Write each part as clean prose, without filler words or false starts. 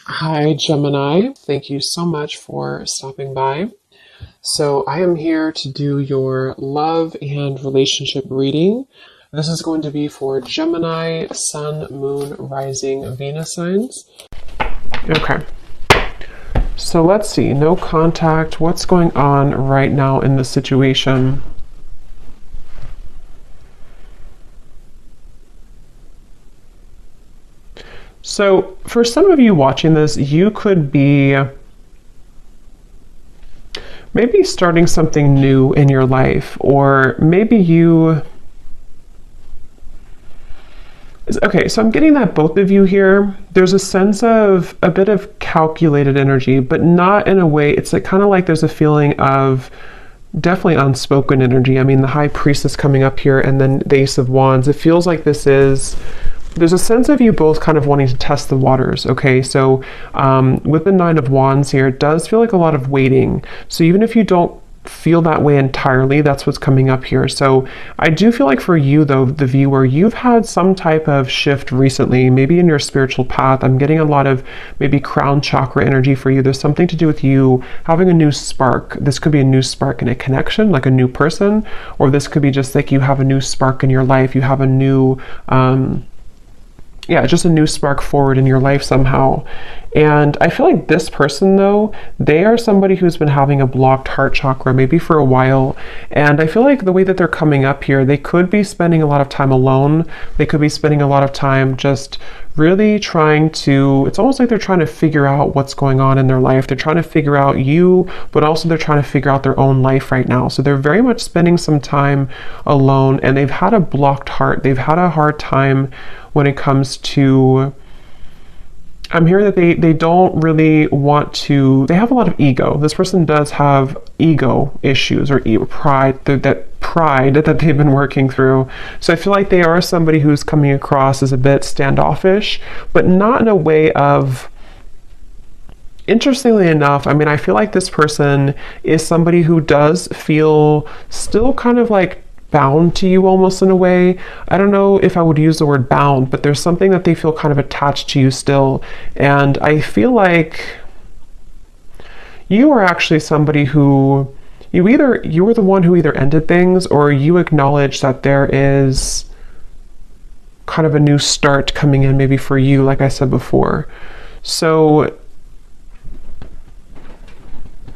Hi, Gemini. Thank you so much for stopping by. So, I am here to do your love and relationship reading. This is going to be for Gemini, Sun, Moon, Rising, Venus signs. Okay. So, let's see. No contact. What's going on right now in the situation? So, for some of you watching this, you could be maybe starting something new in your life, or maybe you... Okay, so I'm getting that both of you here, there's a sense of a bit of calculated energy, but not in a way, it's like kind of like there's a feeling of definitely unspoken energy. I mean, the High Priestess coming up here and then the Ace of Wands, it feels like there's a sense of you both kind of wanting to test the waters, okay? So with the Nine of Wands here, it does feel like a lot of waiting. So even if you don't feel that way entirely, that's what's coming up here. So I do feel like for you, though, the viewer, you've had some type of shift recently, maybe in your spiritual path. I'm getting a lot of maybe crown chakra energy for you. There's something to do with you having a new spark. This could be a new spark in a connection, like a new person, or this could be just like you have a new spark in your life. You have a new... just a new spark forward in your life somehow. And I feel like this person, though, they are somebody who's been having a blocked heart chakra maybe for a while. And I feel like the way that they're coming up here, they could be spending a lot of time alone. They could be spending a lot of time just really trying to, it's almost like they're trying to figure out what's going on in their life. They're trying to figure out you, but also they're trying to figure out their own life right now. So they're very much spending some time alone, and they've had a blocked heart. They've had a hard time when it comes to, I'm hearing that they don't really want to, they have a lot of ego. This person does have ego issues or pride, that pride that they've been working through. So I feel like they are somebody who's coming across as a bit standoffish, but not in a way of, interestingly enough, I mean, I feel like this person is somebody who does feel still kind of like bound to you almost in a way. I don't know if I would use the word bound, but there's something that they feel kind of attached to you still. And I feel like you are actually somebody who you were the one who either ended things, or you acknowledge that there is kind of a new start coming in maybe for you, like I said before. So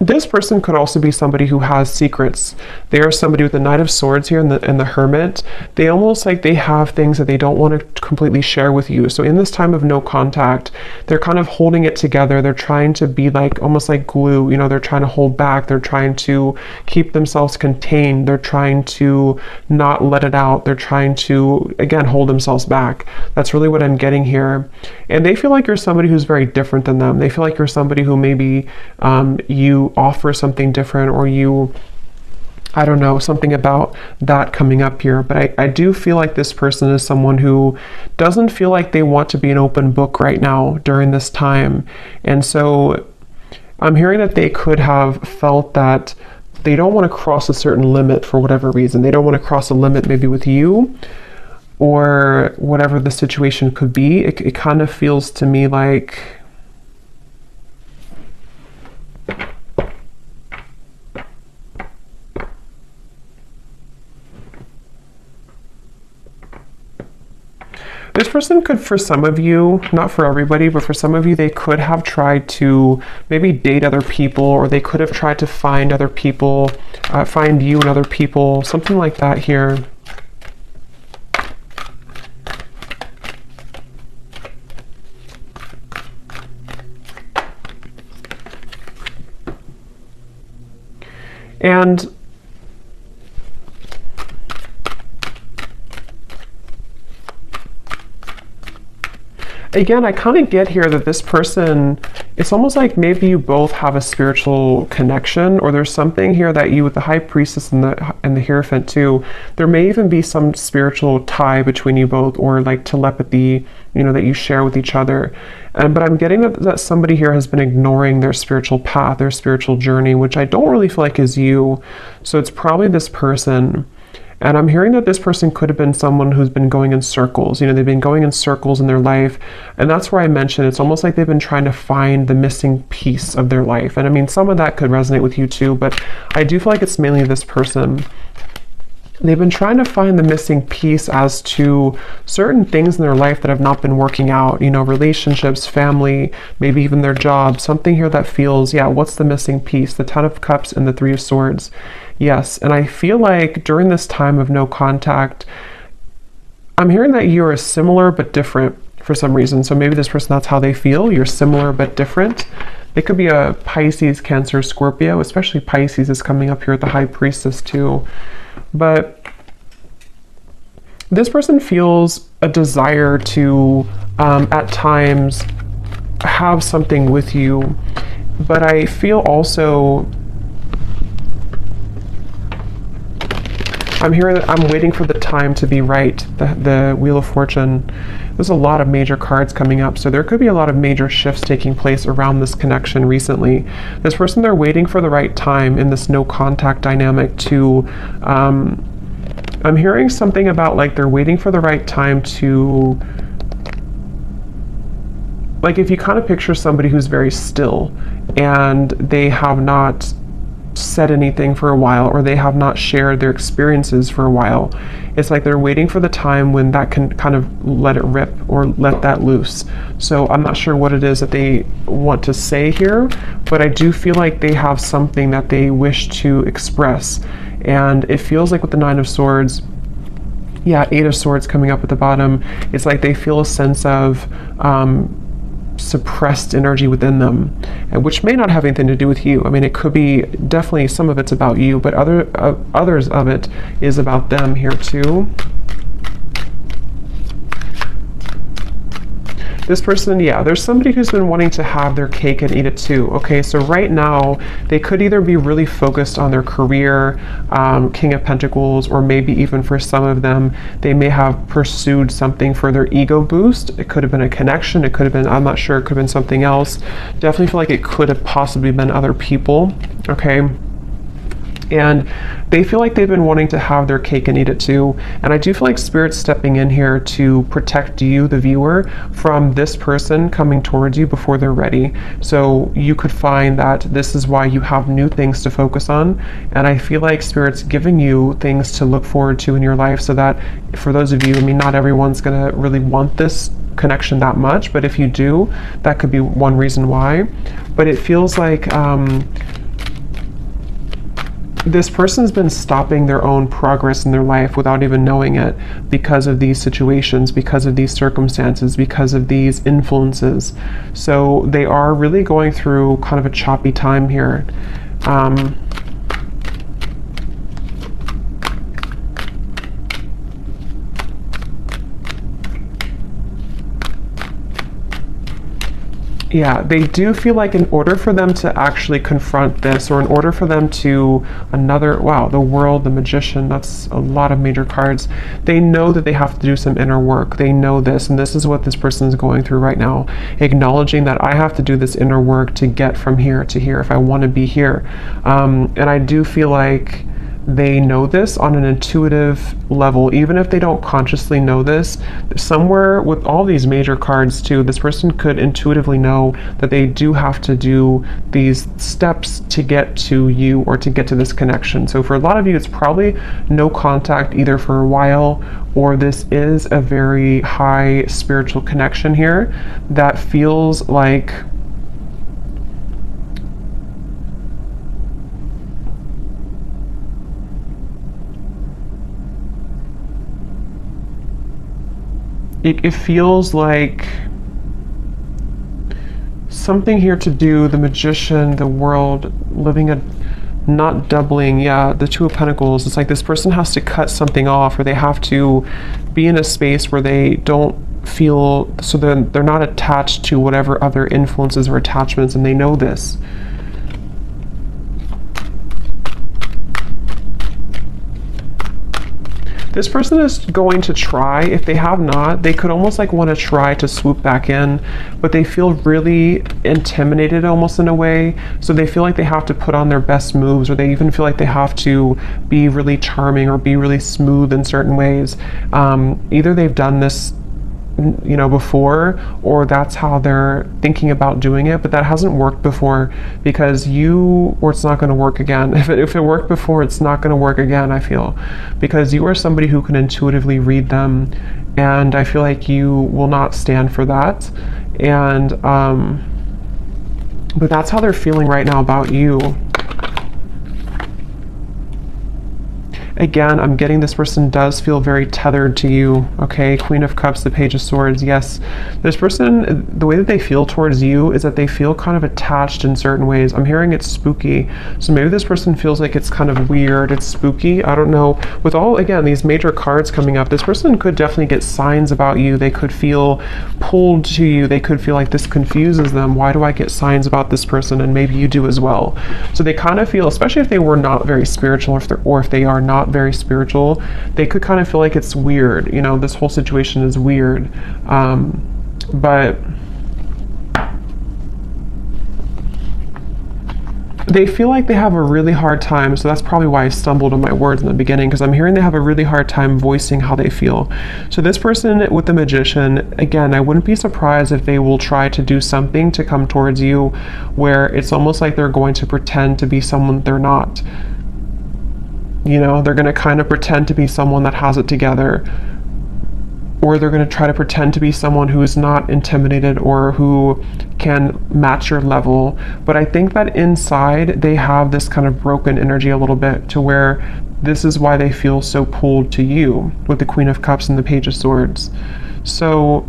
this person could also be somebody who has secrets. They are somebody with the Knight of Swords here and the Hermit. They almost like they have things that they don't want to completely share with you. So in this time of no contact, they're kind of holding it together. They're trying to be like almost like glue. You know, they're trying to hold back. They're trying to keep themselves contained. They're trying to not let it out. They're trying to, again, hold themselves back. That's really what I'm getting here. And they feel like you're somebody who's very different than them. They feel like you're somebody who maybe you offer something different, or you, I don't know, something about that coming up here. But I do feel like this person is someone who doesn't feel like they want to be an open book right now during this time. And so I'm hearing that they could have felt that they don't want to cross a certain limit for whatever reason. They don't want to cross a limit maybe with you, or whatever the situation could be. It kind of feels to me like this person could, for some of you, not for everybody, but for some of you, they could have tried to maybe date other people, or they could have tried to find other people, find you and other people, something like that here. And again, I kind of get here that this person, it's almost like maybe you both have a spiritual connection, or there's something here that you, with the High Priestess and the Hierophant too, there may even be some spiritual tie between you both, or like telepathy, you know, that you share with each other. But I'm getting that somebody here has been ignoring their spiritual path, their spiritual journey, which I don't really feel like is you. So it's probably this person. And I'm hearing that this person could have been someone who's been going in circles. You know, they've been going in circles in their life. And that's where I mentioned it's almost like they've been trying to find the missing piece of their life. And I mean, some of that could resonate with you too, but I do feel like it's mainly this person. They've been trying to find the missing piece as to certain things in their life that have not been working out, you know, relationships, family, maybe even their job, something here that feels, yeah, what's the missing piece? The Ten of Cups and the Three of Swords. Yes, and I feel like during this time of no contact, I'm hearing that you are similar but different for some reason. So maybe this person, that's how they feel. You're similar but different. It could be a Pisces, Cancer, Scorpio, especially Pisces is coming up here with the High Priestess too. But this person feels a desire to, at times, have something with you. But I feel also, I'm hearing that I'm waiting for the time to be right. The Wheel of Fortune. There's a lot of major cards coming up. So there could be a lot of major shifts taking place around this connection recently. This person, they're waiting for the right time in this no contact dynamic to, I'm hearing something about like they're waiting for the right time to, like if you kind of picture somebody who's very still and they have not said anything for a while, or they have not shared their experiences for a while, it's like they're waiting for the time when that can kind of let it rip or let that loose. So I'm not sure what it is that they want to say here, but I do feel like they have something that they wish to express. And it feels like with the Nine of Swords, yeah, Eight of Swords coming up at the bottom, it's like they feel a sense of suppressed energy within them, which may not have anything to do with you. I mean, it could be, definitely some of it's about you, but others of it is about them here too. This person, yeah, there's somebody who's been wanting to have their cake and eat it too. Okay, so right now they could either be really focused on their career, King of Pentacles, or maybe even for some of them, they may have pursued something for their ego boost. It could have been a connection. It could have been, I'm not sure, it could have been something else. Definitely feel like it could have possibly been other people. Okay. And they feel like they've been wanting to have their cake and eat it too. And I do feel like Spirit's stepping in here to protect you, the viewer, from this person coming towards you before they're ready. So you could find that this is why you have new things to focus on. And I feel like Spirit's giving you things to look forward to in your life, so that for those of you, I mean, not everyone's gonna really want this connection that much, but if you do, that could be one reason why. But it feels like this person's been stopping their own progress in their life without even knowing it, because of these situations, because of these circumstances, because of these influences. So they are really going through kind of a choppy time here. Yeah, they do feel like in order for them to actually confront this, or in order for them to wow, the World, the Magician, that's a lot of major cards. They know that they have to do some inner work. They know this, and this is what this person is going through right now, acknowledging that I have to do this inner work to get from here to here if I want to be here. And I do feel like they know this on an intuitive level, even if they don't consciously know this. Somewhere with all these major cards too, this person could intuitively know that they do have to do these steps to get to you, or to get to this connection. So for a lot of you, it's probably no contact either for a while, or this is a very high spiritual connection here that feels like it feels like something here to do, the Magician, the World, living a, not doubling, yeah, the Two of Pentacles. It's like this person has to cut something off, or they have to be in a space where they don't feel, so they're not attached to whatever other influences or attachments, and they know this. This person is going to try. If they have not, they could almost like want to try to swoop back in, but they feel really intimidated almost in a way. So they feel like they have to put on their best moves, or they even feel like they have to be really charming or be really smooth in certain ways. Either they've done this before, or that's how they're thinking about doing it, but that hasn't worked before because it's not going to work again. If it worked before, it's not going to work again, I feel, because you are somebody who can intuitively read them, and I feel like you will not stand for that. And but that's how they're feeling right now about you. Again, I'm getting this person does feel very tethered to you, okay? Queen of Cups, the Page of Swords, yes. This person, the way that they feel towards you is that they feel kind of attached in certain ways. I'm hearing it's spooky. So maybe this person feels like it's kind of weird, it's spooky, I don't know. With all, again, these major cards coming up, this person could definitely get signs about you. They could feel pulled to you. They could feel like this confuses them. Why do I get signs about this person? And maybe you do as well. So they kind of feel, especially if they were not very spiritual, or if they are not very spiritual, they could kind of feel like it's weird. This whole situation is weird. But they feel like they have a really hard time. So that's probably why I stumbled on my words in the beginning, because I'm hearing they have a really hard time voicing how they feel. So this person with the Magician, again, I wouldn't be surprised if they will try to do something to come towards you where it's almost like they're going to pretend to be someone they're not. They're going to kind of pretend to be someone that has it together, or they're going to try to pretend to be someone who is not intimidated or who can match your level. But I think that inside they have this kind of broken energy a little bit, to where this is why they feel so pulled to you with the Queen of Cups and the Page of Swords. So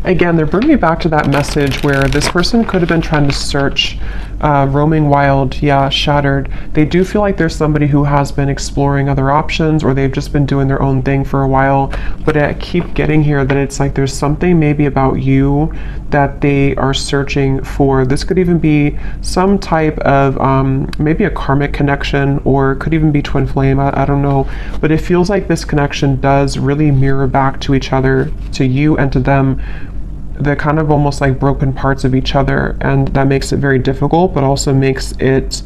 again, they're bringing me back to that message where this person could have been trying to search, roaming wild, yeah, shattered. They do feel like there's somebody who has been exploring other options, or they've just been doing their own thing for a while. But I keep getting here that it's like there's something maybe about you that they are searching for. This could even be some type of maybe a karmic connection, or could even be twin flame, I don't know. But it feels like this connection does really mirror back to each other, to you and to them, the kind of almost like broken parts of each other, and that makes it very difficult, but also makes it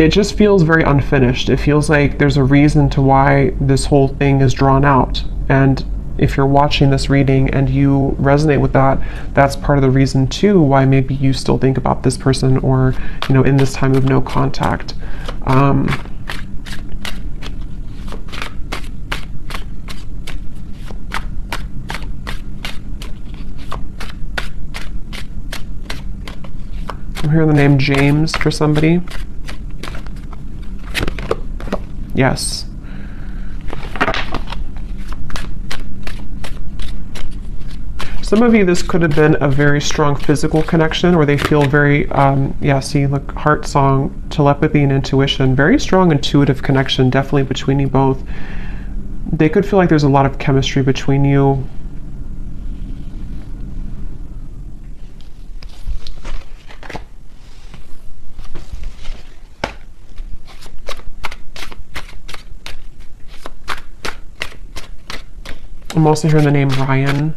just feels very unfinished. It feels like there's a reason to why this whole thing is drawn out, and if you're watching this reading and you resonate with that, that's part of the reason too why maybe you still think about this person, or in this time of no contact. I'm hearing the name James for somebody. Yes. Some of you, this could have been a very strong physical connection, where they feel very, see, look, heart song, telepathy and intuition, very strong intuitive connection, definitely between you both. They could feel like there's a lot of chemistry between you. I'm also hearing the name Ryan.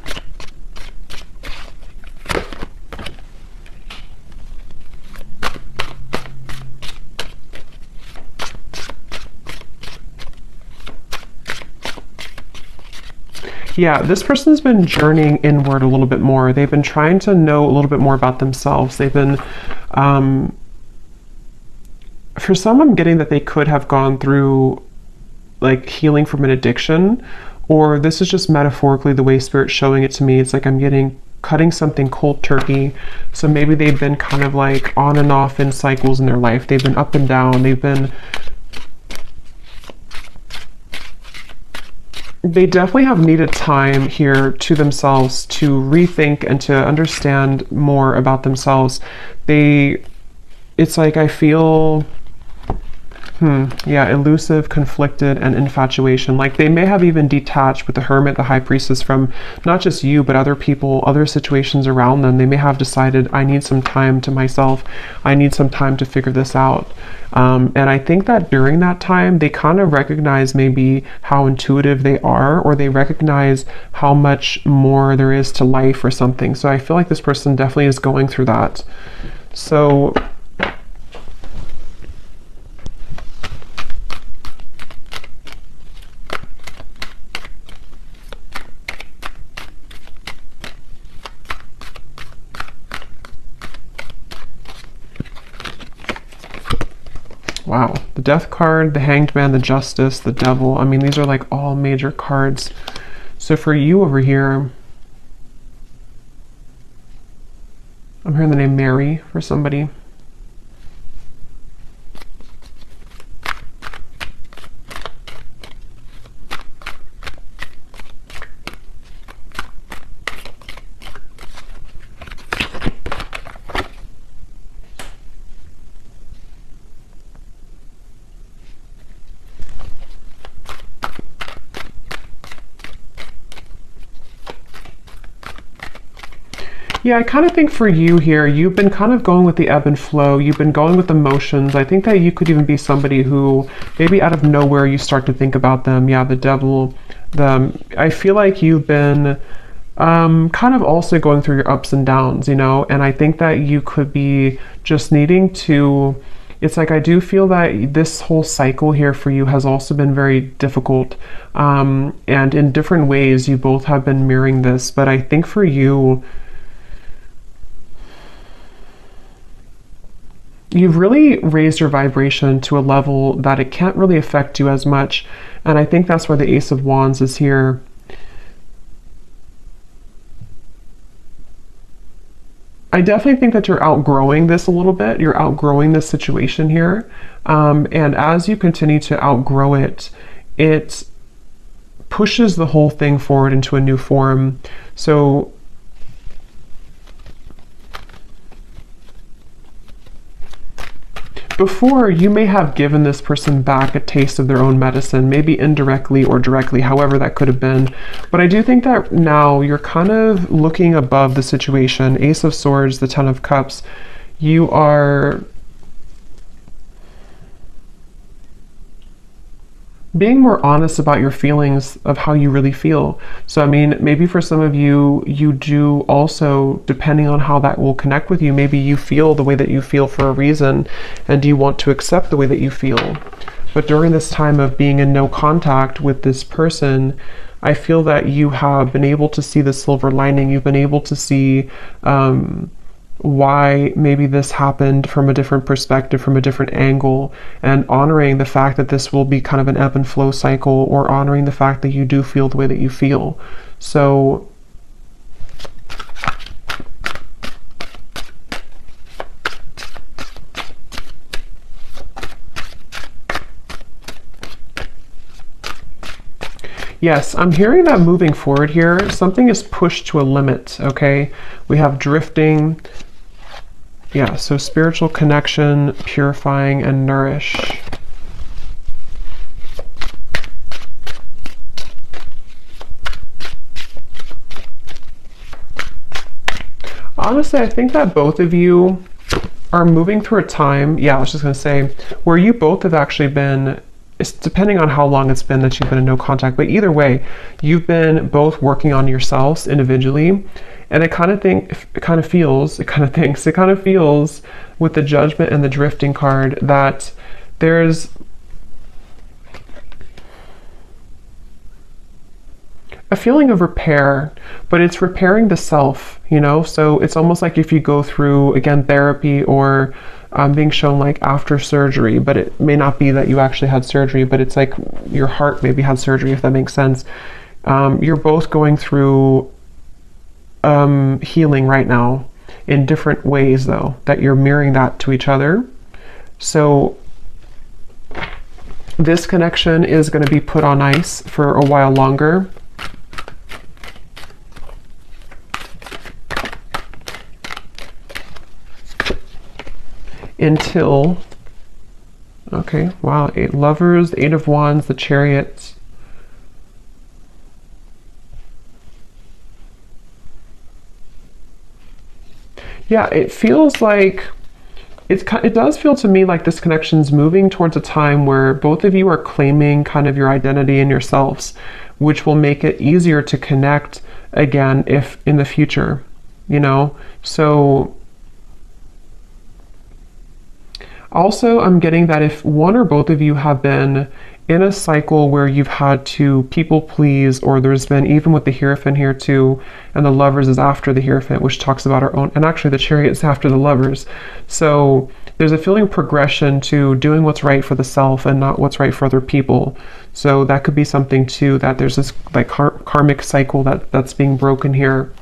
Yeah, this person's been journeying inward a little bit more. They've been trying to know a little bit more about themselves. They've been, for some, I'm getting that they could have gone through like healing from an addiction, or this is just metaphorically the way Spirit's showing it to me. It's like I'm getting cutting something cold turkey. So maybe they've been kind of like on and off in cycles in their life. They've been up and down. They definitely have needed time here to themselves to rethink and to understand more about themselves. It's like I feel Yeah, elusive, conflicted, and infatuation. Like they may have even detached with the Hermit, the High Priestess, from not just you, but other people, other situations around them. They may have decided, I need some time to myself. I need some time to figure this out. And I think that during that time, they kind of recognize maybe how intuitive they are, or they recognize how much more there is to life or something. So I feel like this person definitely is going through that. So wow, the Death card, the Hanged Man, the Justice, the Devil. I mean, these are like all major cards. So for you over here, I'm hearing the name Mary for somebody. Yeah, I kind of think for you here, you've been kind of going with the ebb and flow. You've been going with emotions. I think that you could even be somebody who maybe out of nowhere you start to think about them. Yeah, the Devil. I feel like you've been kind of also going through your ups and downs, you know, and I think that you could be just needing to, it's like I do feel that this whole cycle here for you has also been very difficult, and in different ways you both have been mirroring this, but I think for you, you've really raised your vibration to a level that it can't really affect you as much. And I think that's why the Ace of Wands is here. I definitely think that you're outgrowing this a little bit. You're outgrowing this situation here. And as you continue to outgrow it, it pushes the whole thing forward into a new form. So before, you may have given this person back a taste of their own medicine, maybe indirectly or directly, however that could have been. But I do think that now you're kind of looking above the situation. Ace of Swords, the Ten of Cups. You are being more honest about your feelings of how you really feel. So, I mean, maybe for some of you, you do also, depending on how that will connect with you, maybe you feel the way that you feel for a reason, and you want to accept the way that you feel. But during this time of being in no contact with this person, I feel that you have been able to see the silver lining. You've been able to see why maybe this happened from a different perspective, from a different angle, and honoring the fact that this will be kind of an ebb and flow cycle, or honoring the fact that you do feel the way that you feel. So yes, I'm hearing that moving forward here, something is pushed to a limit, okay? We have drifting. Yeah, so spiritual connection, purifying, and nourish. Honestly, I think that both of you are moving through a time, yeah, I was just going to say, where you both have actually been, it's depending on how long it's been that you've been in no contact, but either way, you've been both working on yourselves individually. And it kind of feels with the Judgment and the Drifting card that there's a feeling of repair, but it's repairing the self, you know? So it's almost like if you go through, again, therapy, or being shown like after surgery, but it may not be that you actually had surgery, but it's like your heart maybe had surgery, if that makes sense. You're both going through healing right now in different ways, though, that you're mirroring that to each other. So this connection is going to be put on ice for a while longer. Until Okay, wow. 8 lovers, the 8 of wands, the chariot. Yeah, it feels like it does feel to me like this connection's moving towards a time where both of you are claiming kind of your identity and yourselves, which will make it easier to connect again if in the future, you know? So also I'm getting that if one or both of you have been in a cycle where you've had to people please, or there's been, even with the Hierophant here too, and the lovers is after the Hierophant, which talks about our own, and actually the chariot's after the lovers. So there's a feeling of progression to doing what's right for the self and not what's right for other people. So that could be something too, that there's this like karmic cycle that's being broken here.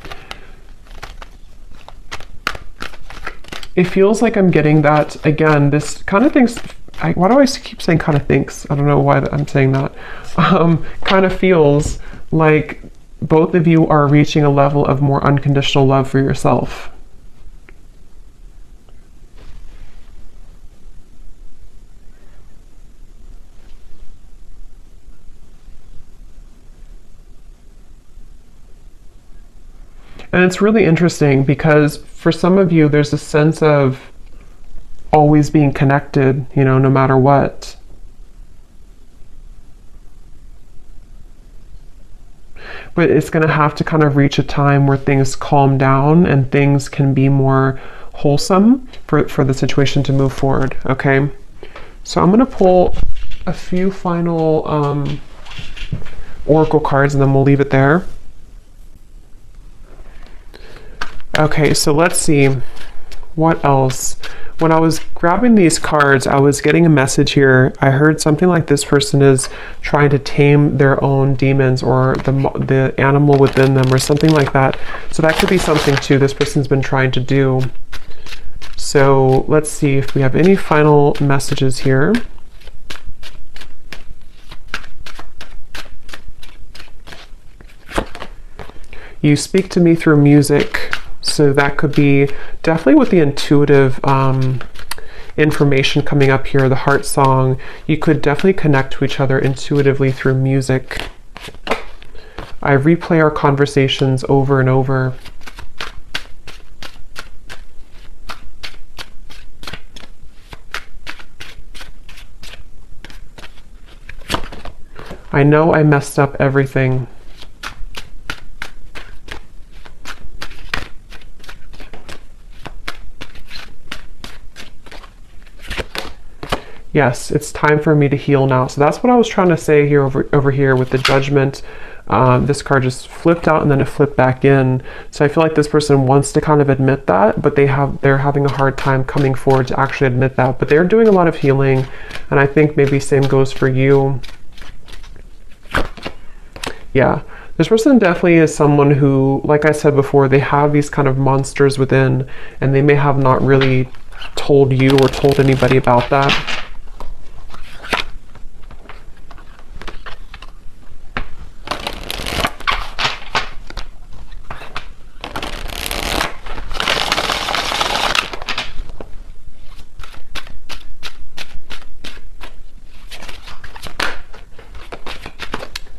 It feels like I'm getting that, again, this kind of things, why do I keep saying kind of thinks? I don't know why I'm saying that. Kind of feels like both of you are reaching a level of more unconditional love for yourself. And it's really interesting because for some of you, there's a sense of always being connected, you know, no matter what. But it's going to have to kind of reach a time where things calm down and things can be more wholesome for the situation to move forward, okay? So I'm going to pull a few final oracle cards and then we'll leave it there. Okay, so let's see. What else? When I was grabbing these cards, I was getting a message here. I heard something like this person is trying to tame their own demons or the animal within them or something like that. So that could be something too this person's been trying to do. So let's see if we have any final messages here. You speak to me through music. So that could be definitely with the intuitive information coming up here, the heart song. You could definitely connect to each other intuitively through music. I replay our conversations over and over. I know I messed up everything. Yes, it's time for me to heal now. So that's what I was trying to say here over here with the Judgment. This card just flipped out and then it flipped back in. So I feel like this person wants to kind of admit that, but they're having a hard time coming forward to actually admit that. But they're doing a lot of healing, and I think maybe same goes for you. Yeah, this person definitely is someone who, like I said before, they have these kind of monsters within, and they may have not really told you or told anybody about that.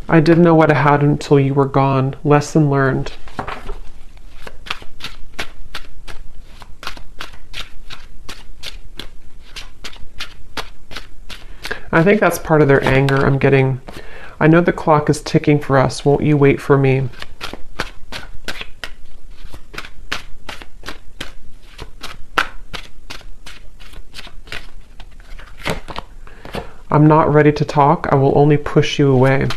I didn't know what I had until you were gone. Lesson learned. I think that's part of their anger. I'm getting, I know the clock is ticking for us. Won't you wait for me? I'm not ready to talk. I will only push you away.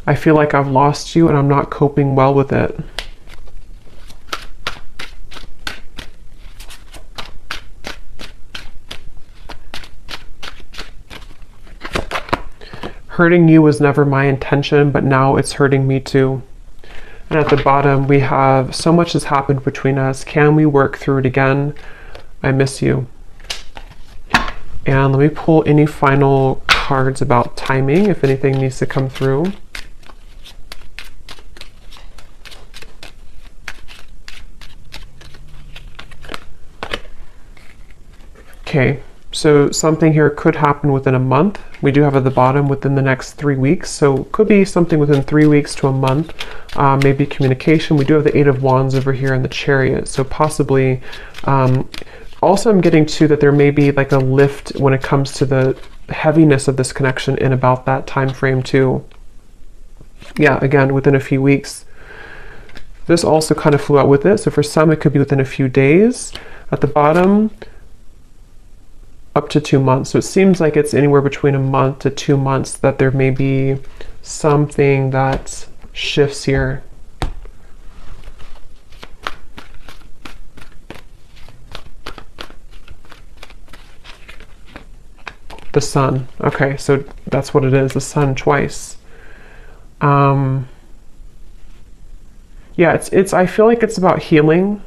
I feel like I've lost you and I'm not coping well with it. Hurting you was never my intention, but now it's hurting me too. And at the bottom, we have, so much has happened between us. Can we work through it again? I miss you. And let me pull any final cards about timing, if anything needs to come through. Okay, so something here could happen within a month. We do have at the bottom within the next 3 weeks. So could be something within 3 weeks to a month, maybe communication. We do have the Eight of Wands over here in the Chariot. So possibly, also I'm getting to that there may be like a lift when it comes to the heaviness of this connection in about that time frame too. Yeah, again, within a few weeks. This also kind of flew out with it. So for some, it could be within a few days. At the bottom, up to 2 months. So it seems like it's anywhere between a month to 2 months that there may be something that shifts here. The Sun. Okay, so that's what it is, the Sun twice. Yeah, I feel like it's about healing.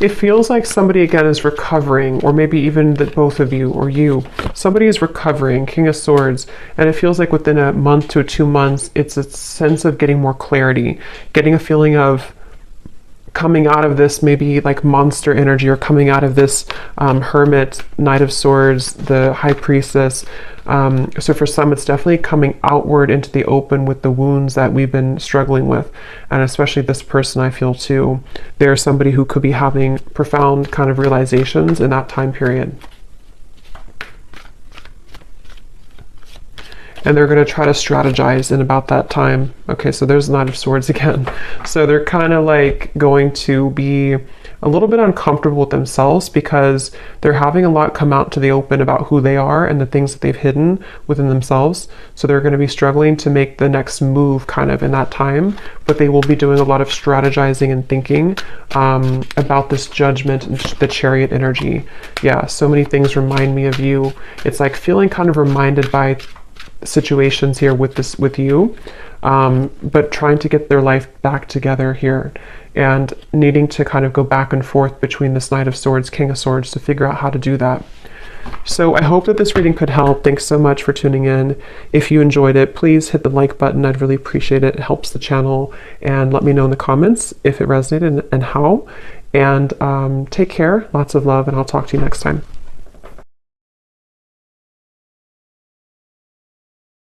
It feels like somebody again is recovering, or maybe even that both of you or you, somebody is recovering, King of Swords, and it feels like within a month to 2 months, it's a sense of getting more clarity, getting a feeling of coming out of this maybe like monster energy, or coming out of this Hermit, Knight of Swords, the High Priestess. So for some, it's definitely coming outward into the open with the wounds that we've been struggling with. And especially this person, I feel too, they're somebody who could be having profound kind of realizations in that time period. And they're going to try to strategize in about that time. Okay, so there's Knight of Swords again. So they're kind of like going to be a little bit uncomfortable with themselves because they're having a lot come out to the open about who they are and the things that they've hidden within themselves. So they're going to be struggling to make the next move kind of in that time, but they will be doing a lot of strategizing and thinking about this Judgment and the Chariot energy. Yeah, so many things remind me of you. It's like feeling kind of reminded by situations here with you, but trying to get their life back together here and needing to kind of go back and forth between this Knight of Swords, King of Swords to figure out how to do that. So I hope that this reading could help. Thanks so much for tuning in. If you enjoyed it, please hit the like button. I'd really appreciate it. It helps the channel, and let me know in the comments if it resonated and how. And take care, lots of love, and I'll talk to you next time.